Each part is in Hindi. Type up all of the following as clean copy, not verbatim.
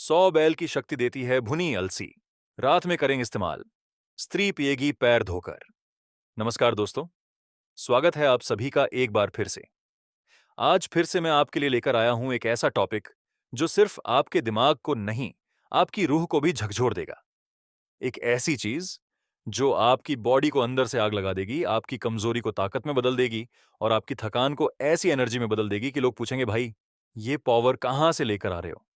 100 बैल की शक्ति देती है भुनी अलसी। रात में करेंगे इस्तेमाल। स्त्री पिएगी पैर धोकर। नमस्कार दोस्तों, स्वागत है आप सभी का एक बार फिर से। आज फिर से मैं आपके लिए लेकर आया हूं एक ऐसा टॉपिक जो सिर्फ आपके दिमाग को नहीं, आपकी रूह को भी झकझोर देगा। एक ऐसी चीज जो आपकी बॉडी को अंदर से आग लगा देगी, आपकी कमजोरी को ताकत में बदल देगी और आपकी थकान को ऐसी एनर्जी में बदल देगी कि लोग पूछेंगे, भाई ये पावर कहां से लेकर आ रहे हो।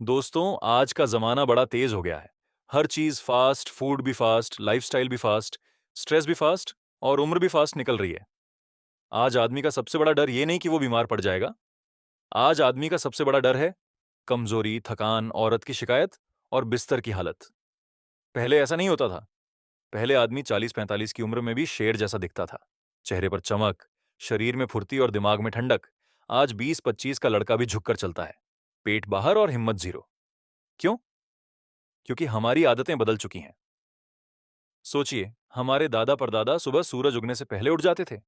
दोस्तों, आज का जमाना बड़ा तेज हो गया है। हर चीज फास्ट, फूड भी फास्ट, लाइफस्टाइल भी फास्ट, स्ट्रेस भी फास्ट और उम्र भी फास्ट निकल रही है। आज आदमी का सबसे बड़ा डर ये नहीं कि वो बीमार पड़ जाएगा। आज आदमी का सबसे बड़ा डर है कमजोरी, थकान, औरत की शिकायत और बिस्तर की हालत। पहले ऐसा नहीं होता था। पहले आदमी 40-45 की उम्र में भी शेर जैसा दिखता था। चेहरे पर चमक, शरीर में फुर्ती और दिमाग में ठंडक। आज 20-25 का लड़का भी झुककर चलता है, पेट बाहर और हिम्मत जीरो। क्यों? क्योंकि हमारी आदतें बदल चुकी हैं। सोचिए, हमारे दादा परदादा सुबह सूरज उगने से पहले उठ जाते थे।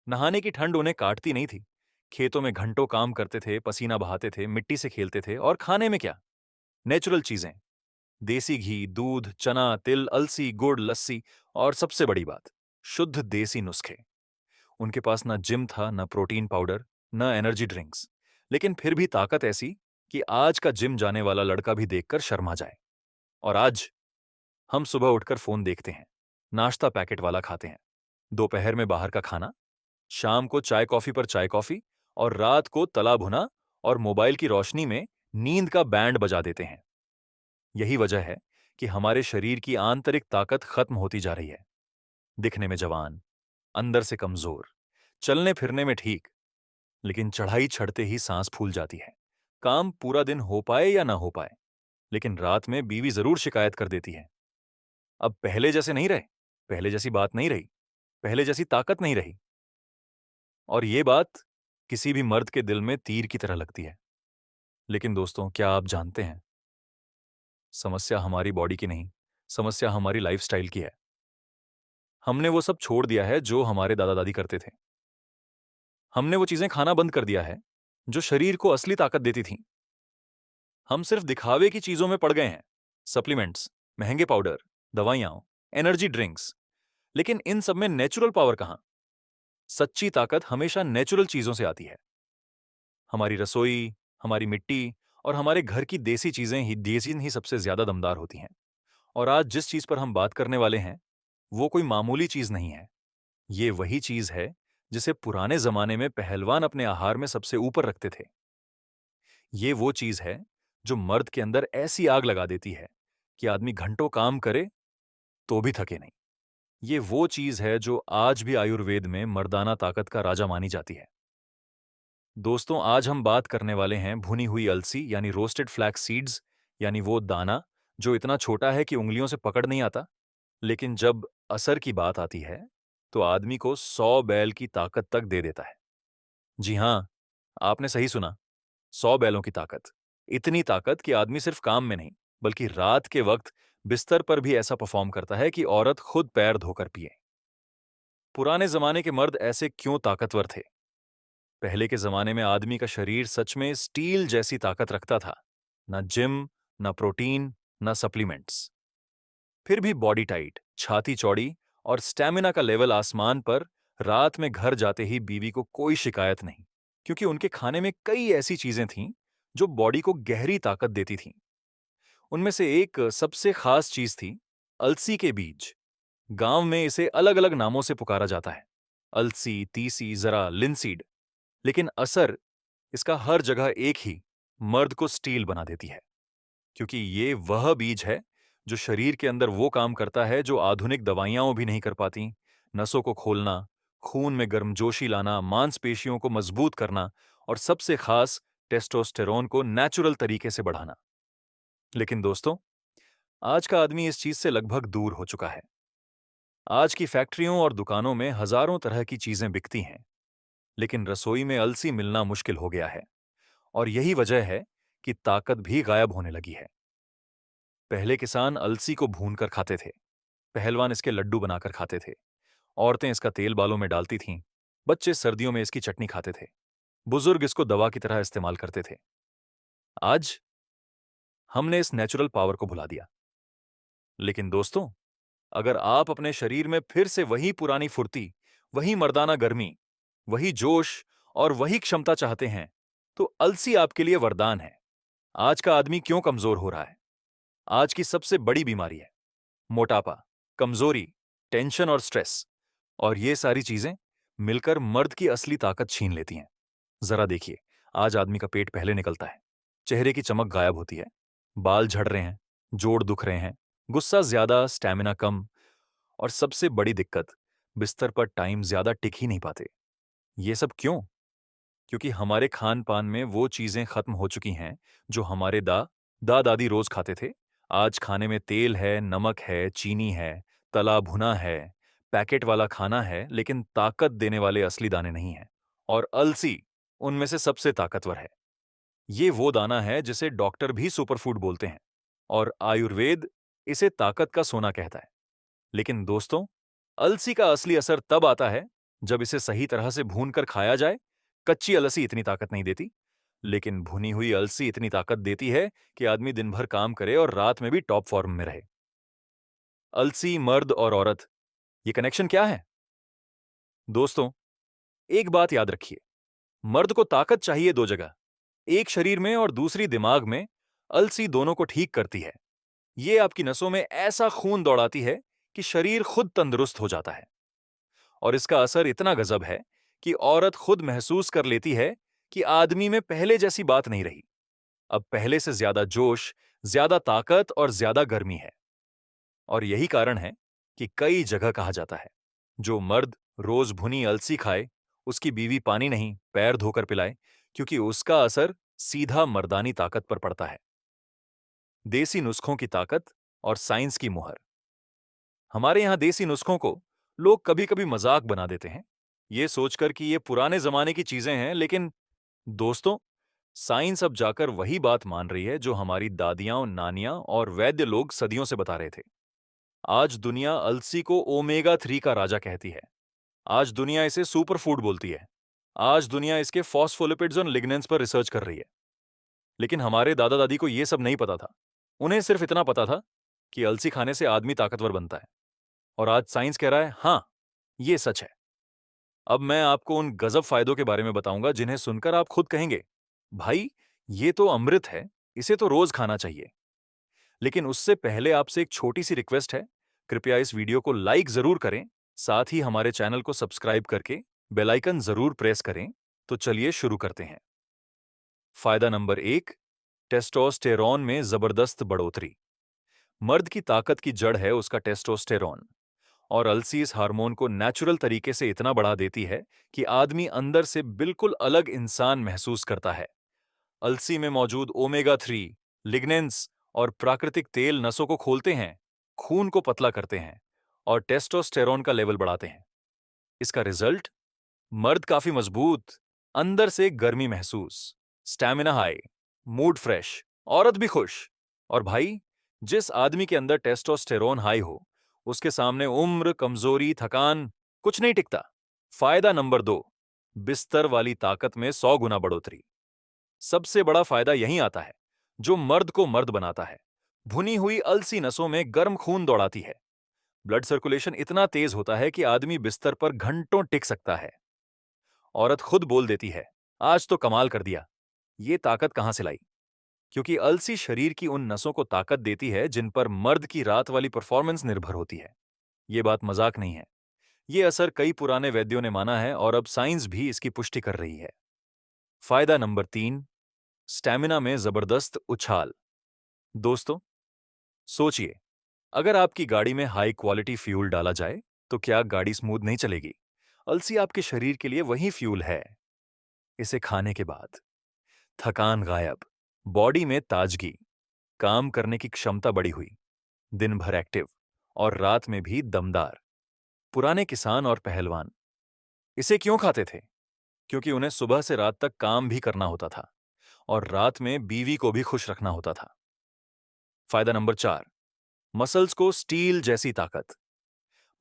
नहाने की ठंड उन्हें काटती नहीं थी। खेतों में घंटों काम करते थे, पसीना बहाते थे, मिट्टी से खेलते थे और खाने में क्या? नेचुरल चीजें। देसी घी, दूध, चना, तिल, अलसी, गुड़, लस्सी और सबसे बड़ी बात, शुद्ध देसी नुस्खे। उनके पास ना जिम था, ना प्रोटीन पाउडर, ना एनर्जी ड्रिंक्स। लेकिन फिर भी ताकत ऐसी कि आज का जिम जाने वाला लड़का भी देखकर शर्मा जाए। और आज हम सुबह उठकर फोन देखते हैं, नाश्ता पैकेट वाला खाते हैं, दोपहर में बाहर का खाना, शाम को चाय कॉफी पर चाय कॉफी और रात को तला भुना और मोबाइल की रोशनी में नींद का बैंड बजा देते हैं। यही वजह है कि हमारे शरीर की आंतरिक ताकत खत्म होती जा रही है। दिखने में जवान, अंदर से कमजोर, चलने फिरने में ठीक, लेकिन चढ़ाई चढ़ते ही सांस फूल जाती है। काम पूरा दिन हो पाए या ना हो पाए, लेकिन रात में बीवी जरूर शिकायत कर देती है। अब पहले जैसे नहीं रहे, पहले जैसी बात नहीं रही, पहले जैसी ताकत नहीं रही। और ये बात किसी भी मर्द के दिल में तीर की तरह लगती है। लेकिन दोस्तों, क्या आप जानते हैं, समस्या हमारी बॉडी की नहीं, समस्या हमारी लाइफस्टाइल की है। हमने वो सब छोड़ दिया है जो हमारे दादा दादी करते थे। हमने वो चीजें खाना बंद कर दिया है जो शरीर को असली ताकत देती थीं। हम सिर्फ दिखावे की चीजों में पड़ गए हैं, सप्लीमेंट्स, महंगे पाउडर, दवाइयां, एनर्जी ड्रिंक्स। लेकिन इन सब में नेचुरल पावर कहां? सच्ची ताकत हमेशा नेचुरल चीजों से आती है। हमारी रसोई, हमारी मिट्टी और हमारे घर की देसी ही सबसे ज्यादा दमदार होती हैं। और आज जिस चीज पर हम बात करने वाले हैं, वो कोई मामूली चीज नहीं है। ये वही चीज है जिसे पुराने जमाने में पहलवान अपने आहार में सबसे ऊपर रखते थे। ये वो चीज है जो मर्द के अंदर ऐसी आग लगा देती है कि आदमी घंटों काम करे तो भी थके नहीं। ये वो चीज है जो आज भी आयुर्वेद में मर्दाना ताकत का राजा मानी जाती है। दोस्तों, आज हम बात करने वाले हैं भुनी हुई अलसी यानी रोस्टेड फ्लैक्स सीड्स, यानी वो दाना जो इतना छोटा है कि उंगलियों से पकड़ नहीं आता, लेकिन जब असर की बात आती है तो आदमी को 100 बैल की ताकत तक दे देता है। जी हां, आपने सही सुना, 100 बैलों की ताकत। इतनी ताकत कि आदमी सिर्फ काम में नहीं, बल्कि रात के वक्त बिस्तर पर भी ऐसा परफॉर्म करता है कि औरत खुद पैर धोकर पिए। पुराने जमाने के मर्द ऐसे क्यों ताकतवर थे? पहले के जमाने में आदमी का शरीर सच में स्टील जैसी ताकत रखता था। ना जिम, ना प्रोटीन, ना सप्लीमेंट्स। फिर भी बॉडी टाइट, छाती चौड़ी और स्टैमिना का लेवल आसमान पर। रात में घर जाते ही बीवी को कोई शिकायत नहीं, क्योंकि उनके खाने में कई ऐसी चीजें थीं जो बॉडी को गहरी ताकत देती थीं। उनमें से एक सबसे खास चीज थी अलसी के बीज। गांव में इसे अलग अलग नामों से पुकारा जाता है, अलसी, तीसी, जरा, लिंसीड। लेकिन असर इसका हर जगह एक ही, मर्द को स्टील बना देती है। क्योंकि ये वह बीज है जो शरीर के अंदर वो काम करता है जो आधुनिक दवाइयां भी नहीं कर पाती। नसों को खोलना, खून में गर्मजोशी लाना, मांसपेशियों को मजबूत करना और सबसे खास टेस्टोस्टेरोन को नेचुरल तरीके से बढ़ाना। लेकिन दोस्तों, आज का आदमी इस चीज से लगभग दूर हो चुका है। आज की फैक्ट्रियों और दुकानों में हजारों तरह की चीजें बिकती हैं, लेकिन रसोई में अलसी मिलना मुश्किल हो गया है। और यही वजह है कि ताकत भी गायब होने लगी है। पहले किसान अलसी को भूनकर खाते थे, पहलवान इसके लड्डू बनाकर खाते थे, औरतें इसका तेल बालों में डालती थीं, बच्चे सर्दियों में इसकी चटनी खाते थे, बुजुर्ग इसको दवा की तरह इस्तेमाल करते थे। आज हमने इस नेचुरल पावर को भुला दिया। लेकिन दोस्तों, अगर आप अपने शरीर में फिर से वही पुरानी फुर्ती, वही मर्दाना गर्मी, वही जोश और वही क्षमता चाहते हैं, तो अलसी आपके लिए वरदान है। आज का आदमी क्यों कमजोर हो रहा है? आज की सबसे बड़ी बीमारी है मोटापा, कमजोरी, टेंशन और स्ट्रेस। और ये सारी चीजें मिलकर मर्द की असली ताकत छीन लेती हैं। जरा देखिए, आज आदमी का पेट पहले निकलता है, चेहरे की चमक गायब होती है, बाल झड़ रहे हैं, जोड़ दुख रहे हैं, गुस्सा ज्यादा, स्टैमिना कम, और सबसे बड़ी दिक्कत, बिस्तर पर टाइम ज्यादा टिक ही नहीं पाते। ये सब क्यों? क्योंकि हमारे खान पान में वो चीजें खत्म हो चुकी हैं जो हमारे दादी रोज खाते थे। आज खाने में तेल है, नमक है, चीनी है, तला भुना है, पैकेट वाला खाना है, लेकिन ताकत देने वाले असली दाने नहीं हैं। और अलसी उनमें से सबसे ताकतवर है। ये वो दाना है जिसे डॉक्टर भी सुपरफूड बोलते हैं और आयुर्वेद इसे ताकत का सोना कहता है। लेकिन दोस्तों, अलसी का असली असर तब आता है जब इसे सही तरह से भूनकर खाया जाए। कच्ची अलसी इतनी ताकत नहीं देती, लेकिन भुनी हुई अलसी इतनी ताकत देती है कि आदमी दिन भर काम करे और रात में भी टॉप फॉर्म में रहे। अलसी, मर्द और औरत, ये कनेक्शन क्या है? दोस्तों, एक बात याद रखिए, मर्द को ताकत चाहिए दो जगह, एक शरीर में और दूसरी दिमाग में। अलसी दोनों को ठीक करती है। ये आपकी नसों में ऐसा खून दौड़ाती है कि शरीर खुद तंदुरुस्त हो जाता है। और इसका असर इतना गजब है कि औरत खुद महसूस कर लेती है कि आदमी में पहले जैसी बात नहीं रही। अब पहले से ज्यादा जोश, ज्यादा ताकत और ज्यादा गर्मी है। और यही कारण है कि कई जगह कहा जाता है, जो मर्द रोज भुनी अलसी खाए, उसकी बीवी पानी नहीं, पैर धोकर पिलाए, क्योंकि उसका असर सीधा मर्दानी ताकत पर पड़ता है। देसी नुस्खों की ताकत और साइंस की मुहर। हमारे यहां देसी नुस्खों को लोग कभी कभी मजाक बना देते हैं, ये सोचकर कि ये पुराने जमाने की चीजें हैं। लेकिन दोस्तों, साइंस अब जाकर वही बात मान रही है जो हमारी दादियां, नानियां और वैद्य लोग सदियों से बता रहे थे। आज दुनिया अलसी को ओमेगा 3 का राजा कहती है। आज दुनिया इसे सुपर फूड बोलती है। आज दुनिया इसके फॉस्फोलिपिड्स और लिग्नेंस पर रिसर्च कर रही है। लेकिन हमारे दादा दादी को यह सब नहीं पता था। उन्हें सिर्फ इतना पता था कि अलसी खाने से आदमी ताकतवर बनता है। और आज साइंस कह रहा है, हां, ये सच है। अब मैं आपको उन गजब फायदों के बारे में बताऊंगा जिन्हें सुनकर आप खुद कहेंगे, भाई, ये तो अमृत है, इसे तो रोज खाना चाहिए। लेकिन उससे पहले आपसे एक छोटी सी रिक्वेस्ट है, कृपया इस वीडियो को लाइक जरूर करें, साथ ही हमारे चैनल को सब्सक्राइब करके बेल आइकन जरूर प्रेस करें। तो चलिए शुरू करते हैं। फायदा नंबर 1, टेस्टोस्टेरोन में जबरदस्त बढ़ोतरी। मर्द की ताकत की जड़ है उसका टेस्टोस्टेरोन, और अलसी इस हार्मोन को नेचुरल तरीके से इतना बढ़ा देती है कि आदमी अंदर से बिल्कुल अलग इंसान महसूस करता है। अलसी में मौजूद ओमेगा 3, लिग्नेंस और प्राकृतिक तेल नसों को खोलते हैं, खून को पतला करते हैं और टेस्टोस्टेरोन का लेवल बढ़ाते हैं। इसका रिजल्ट, मर्द काफी मजबूत, अंदर से गर्मी महसूस, स्टैमिना हाई, मूड फ्रेश, औरत भी खुश। और भाई, जिस आदमी के अंदर टेस्टोस्टेरोन हाई हो, उसके सामने उम्र, कमजोरी, थकान कुछ नहीं टिकता। फायदा नंबर 2, बिस्तर वाली ताकत में 100 गुना बढ़ोतरी। सबसे बड़ा फायदा यहीं आता है, जो मर्द को मर्द बनाता है। भुनी हुई अलसी नसों में गर्म खून दौड़ाती है। ब्लड सर्कुलेशन इतना तेज होता है कि आदमी बिस्तर पर घंटों टिक सकता है। औरत खुद बोल देती है, आज तो कमाल कर दिया। ये ताकत कहां से लाई? क्योंकि अलसी शरीर की उन नसों को ताकत देती है जिन पर मर्द की रात वाली परफॉर्मेंस निर्भर होती है। ये बात मजाक नहीं है। ये असर कई पुराने वैद्यों ने माना है और अब साइंस भी इसकी पुष्टि कर रही है। फायदा नंबर 3, स्टैमिना में जबरदस्त उछाल। दोस्तों, सोचिए, अगर आपकी गाड़ी में हाई क्वालिटी फ्यूल डाला जाए तो क्या गाड़ी स्मूथ नहीं चलेगी? अलसी आपके शरीर के लिए वही फ्यूल है। इसे खाने के बाद थकान गायब, बॉडी में ताजगी, काम करने की क्षमता बढ़ी हुई, दिन भर एक्टिव और रात में भी दमदार। पुराने किसान और पहलवान इसे क्यों खाते थे? क्योंकि उन्हें सुबह से रात तक काम भी करना होता था और रात में बीवी को भी खुश रखना होता था। फायदा नंबर 4, मसल्स को स्टील जैसी ताकत।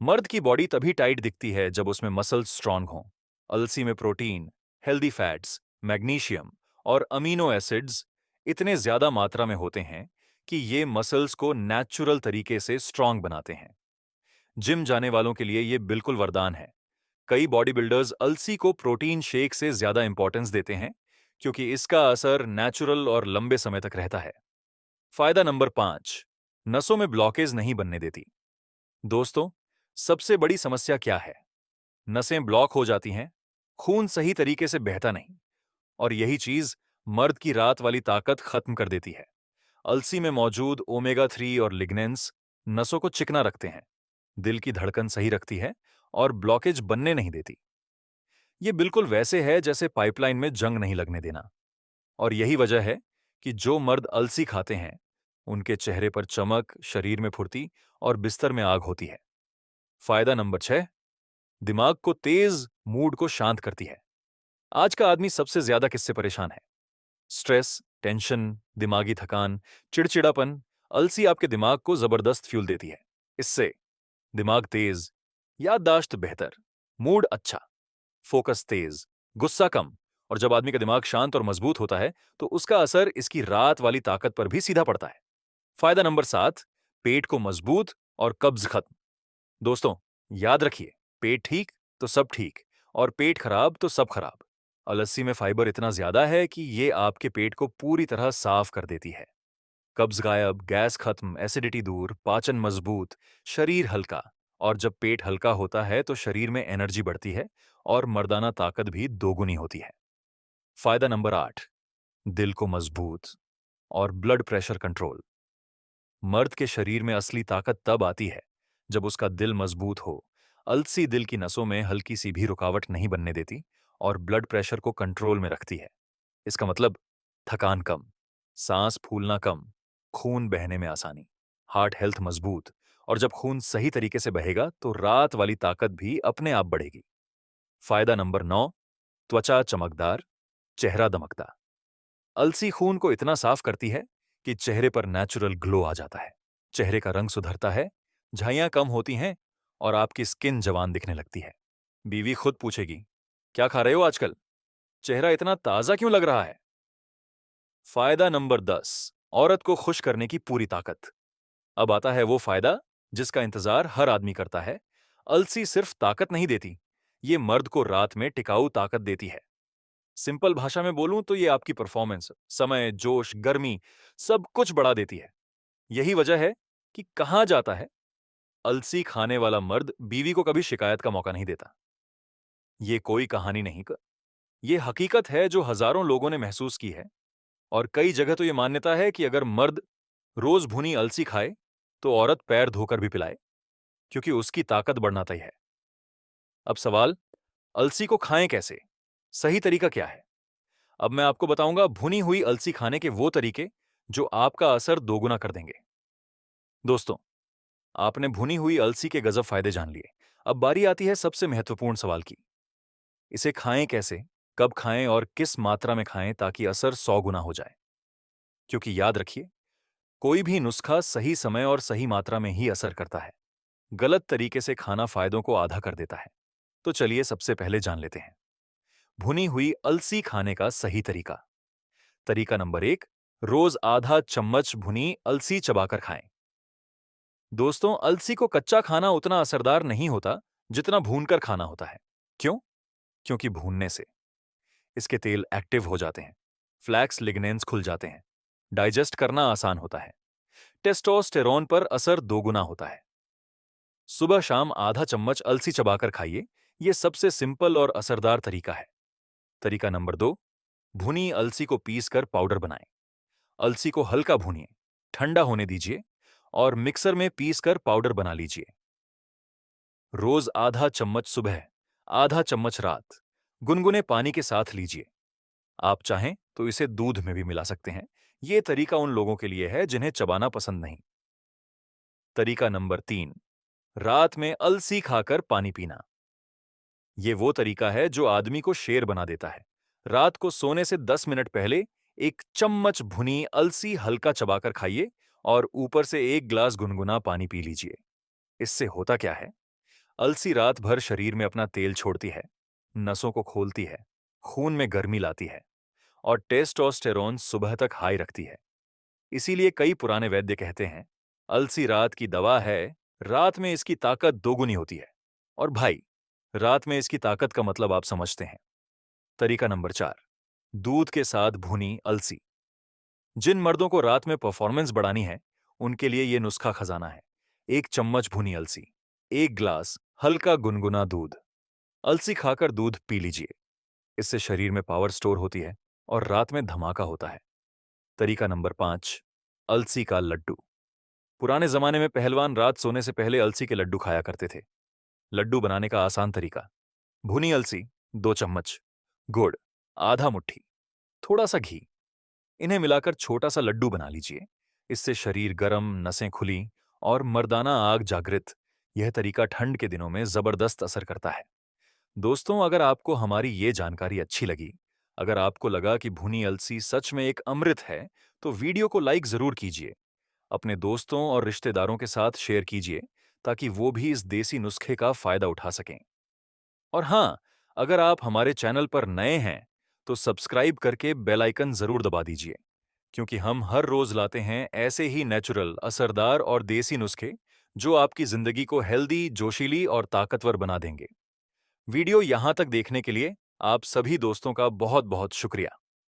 मर्द की बॉडी तभी टाइट दिखती है जब उसमें मसल्स स्ट्रांग हों। अलसी में प्रोटीन, हेल्दी फैट्स, मैग्नीशियम और अमीनो एसिड्स इतने ज्यादा मात्रा में होते हैं कि ये मसल्स को नेचुरल तरीके से स्ट्रांग बनाते हैं। जिम जाने वालों के लिए ये बिल्कुल वरदान है। कई बॉडी बिल्डर्स अलसी को प्रोटीन शेक से ज्यादा इंपॉर्टेंस देते हैं क्योंकि इसका असर नेचुरल और लंबे समय तक रहता है। फायदा नंबर 5, नसों में ब्लॉकेज नहीं बनने देती। दोस्तों, सबसे बड़ी समस्या क्या है? नसें ब्लॉक हो जाती हैं, खून सही तरीके से बहता नहीं, और यही चीज मर्द की रात वाली ताकत खत्म कर देती है। अलसी में मौजूद ओमेगा 3 और लिग्नेंस नसों को चिकना रखते हैं, दिल की धड़कन सही रखती है और ब्लॉकेज बनने नहीं देती। ये बिल्कुल वैसे है जैसे पाइपलाइन में जंग नहीं लगने देना। और यही वजह है कि जो मर्द अलसी खाते हैं, उनके चेहरे पर चमक, शरीर में फुर्ती और बिस्तर में आग होती है। फायदा नंबर 6, दिमाग को तेज, मूड को शांत करती है। आज का आदमी सबसे ज्यादा किससे परेशान है? स्ट्रेस, टेंशन, दिमागी थकान, चिड़चिड़ापन। अलसी आपके दिमाग को जबरदस्त फ्यूल देती है। इससे दिमाग तेज, याददाश्त बेहतर, मूड अच्छा, फोकस तेज, गुस्सा कम। और जब आदमी का दिमाग शांत और मजबूत होता है तो उसका असर इसकी रात वाली ताकत पर भी सीधा पड़ता है। फायदा नंबर 7, पेट को मजबूत और कब्ज खत्म। दोस्तों, याद रखिए, पेट ठीक तो सब ठीक, और पेट खराब तो सब खराब। अलसी में फाइबर इतना ज्यादा है कि ये आपके पेट को पूरी तरह साफ कर देती है। कब्ज गायब, गैस खत्म, एसिडिटी दूर, पाचन मजबूत, शरीर हल्का। और जब पेट हल्का होता है तो शरीर में एनर्जी बढ़ती है और मर्दाना ताकत भी दोगुनी होती है। फायदा नंबर 8, दिल को मजबूत और ब्लड प्रेशर कंट्रोल। मर्द के शरीर में असली ताकत तब आती है जब उसका दिल मजबूत हो। अलसी दिल की नसों में हल्की सी भी रुकावट नहीं बनने देती और ब्लड प्रेशर को कंट्रोल में रखती है। इसका मतलब थकान कम, सांस फूलना कम, खून बहने में आसानी, हार्ट हेल्थ मजबूत। और जब खून सही तरीके से बहेगा तो रात वाली ताकत भी अपने आप बढ़ेगी। फायदा नंबर 9, त्वचा चमकदार, चेहरा दमकता। अलसी खून को इतना साफ करती है कि चेहरे पर नेचुरल ग्लो आ जाता है। चेहरे का रंग सुधरता है, झाइयां कम होती हैं और आपकी स्किन जवान दिखने लगती है। बीवी खुद पूछेगी, क्या खा रहे हो आजकल? चेहरा इतना ताजा क्यों लग रहा है? फायदा नंबर 10, औरत को खुश करने की पूरी ताकत। अब आता है वो फायदा जिसका इंतजार हर आदमी करता है। अलसी सिर्फ ताकत नहीं देती, ये मर्द को रात में टिकाऊ ताकत देती है। सिंपल भाषा में बोलूं तो ये आपकी परफॉर्मेंस, समय, जोश, गर्मी, सब कुछ बढ़ा देती है। यही वजह है कि कहा जाता है, अलसी खाने वाला मर्द बीवी को कभी शिकायत का मौका नहीं देता। ये कोई कहानी नहीं, ये हकीकत है जो हजारों लोगों ने महसूस की है। और कई जगह तो ये मान्यता है कि अगर मर्द रोज भुनी अलसी खाए तो औरत पैर धोकर भी पिलाए, क्योंकि उसकी ताकत बढ़ना तय है। अब सवाल, अलसी को खाएं कैसे? सही तरीका क्या है? अब मैं आपको बताऊंगा भुनी हुई अलसी खाने के वो तरीके जो आपका असर दोगुना कर देंगे। दोस्तों, आपने भुनी हुई अलसी के गजब फायदे जान लिए। अब बारी आती है सबसे महत्वपूर्ण सवाल की। इसे खाएं कैसे, कब खाएं और किस मात्रा में खाएं ताकि असर 100 गुना हो जाए? क्योंकि याद रखिए, कोई भी नुस्खा सही समय और सही मात्रा में ही असर करता है। गलत तरीके से खाना फायदों को आधा कर देता है। तो चलिए सबसे पहले जान लेते हैं भुनी हुई अलसी खाने का सही तरीका। तरीका नंबर 1, रोज आधा चम्मच भुनी अलसी चबाकर खाएं। दोस्तों, अलसी को कच्चा खाना उतना असरदार नहीं होता जितना भूनकर खाना होता है। क्यों? क्योंकि भूनने से इसके तेल एक्टिव हो जाते हैं, फ्लैक्स लिग्नेंस खुल जाते हैं, डाइजेस्ट करना आसान होता है, टेस्टोस्टेरोन पर असर दोगुना होता है। सुबह शाम आधा चम्मच अलसी चबाकर खाइए, यह सबसे सिंपल और असरदार तरीका है। तरीका नंबर 2, भुनी अलसी को पीसकर पाउडर बनाएं। अलसी को हल्का भूनिए, ठंडा होने दीजिए और मिक्सर में पीसकर पाउडर बना लीजिए। रोज आधा चम्मच सुबह, आधा चम्मच रात, गुनगुने पानी के साथ लीजिए। आप चाहें तो इसे दूध में भी मिला सकते हैं। यह तरीका उन लोगों के लिए है जिन्हें चबाना पसंद नहीं। तरीका नंबर 3, रात में अलसी खाकर पानी पीना। यह वो तरीका है जो आदमी को शेर बना देता है। रात को सोने से 10 मिनट पहले 1 चम्मच भुनी अलसी हल्का चबाकर खाइए और ऊपर से 1 ग्लास गुनगुना पानी पी लीजिए। इससे होता क्या है? अलसी रात भर शरीर में अपना तेल छोड़ती है, नसों को खोलती है, खून में गर्मी लाती है और टेस्टोस्टेरोन सुबह तक हाई रखती है। इसीलिए कई पुराने वैद्य कहते हैं, अलसी रात की दवा है, रात में इसकी ताकत दोगुनी होती है। और भाई, रात में इसकी ताकत का मतलब आप समझते हैं। तरीका नंबर 4, दूध के साथ भुनी अलसी। जिन मर्दों को रात में परफॉर्मेंस बढ़ानी है, उनके लिए यह नुस्खा खजाना है। 1 चम्मच भुनी अलसी, 1 ग्लास हल्का गुनगुना दूध। अलसी खाकर दूध पी लीजिए। इससे शरीर में पावर स्टोर होती है और रात में धमाका होता है। तरीका नंबर 5, अलसी का लड्डू। पुराने जमाने में पहलवान रात सोने से पहले अलसी के लड्डू खाया करते थे। लड्डू बनाने का आसान तरीका: भुनी अलसी 2 चम्मच, गुड़ आधा मुट्ठी, थोड़ा सा घी, इन्हें मिलाकर छोटा सा लड्डू बना लीजिए। इससे शरीर गर्म, नसें खुली और मर्दाना आग जागृत। यह तरीका ठंड के दिनों में जबरदस्त असर करता है। दोस्तों, अगर आपको हमारी ये जानकारी अच्छी लगी, अगर आपको लगा कि भुनी अलसी सच में एक अमृत है, तो वीडियो को लाइक जरूर कीजिए। अपने दोस्तों और रिश्तेदारों के साथ शेयर कीजिए ताकि वो भी इस देसी नुस्खे का फायदा उठा सकें। और हाँ, अगर आप हमारे चैनल पर नए हैं, तो सब्सक्राइब करके बेल आइकन जरूर दबा दीजिए, क्योंकि हम हर रोज लाते हैं ऐसे ही नेचुरल, असरदार और देसी नुस्खे जो आपकी जिंदगी को हेल्दी, जोशीली और ताकतवर बना देंगे। वीडियो यहां तक देखने के लिए आप सभी दोस्तों का बहुत बहुत शुक्रिया।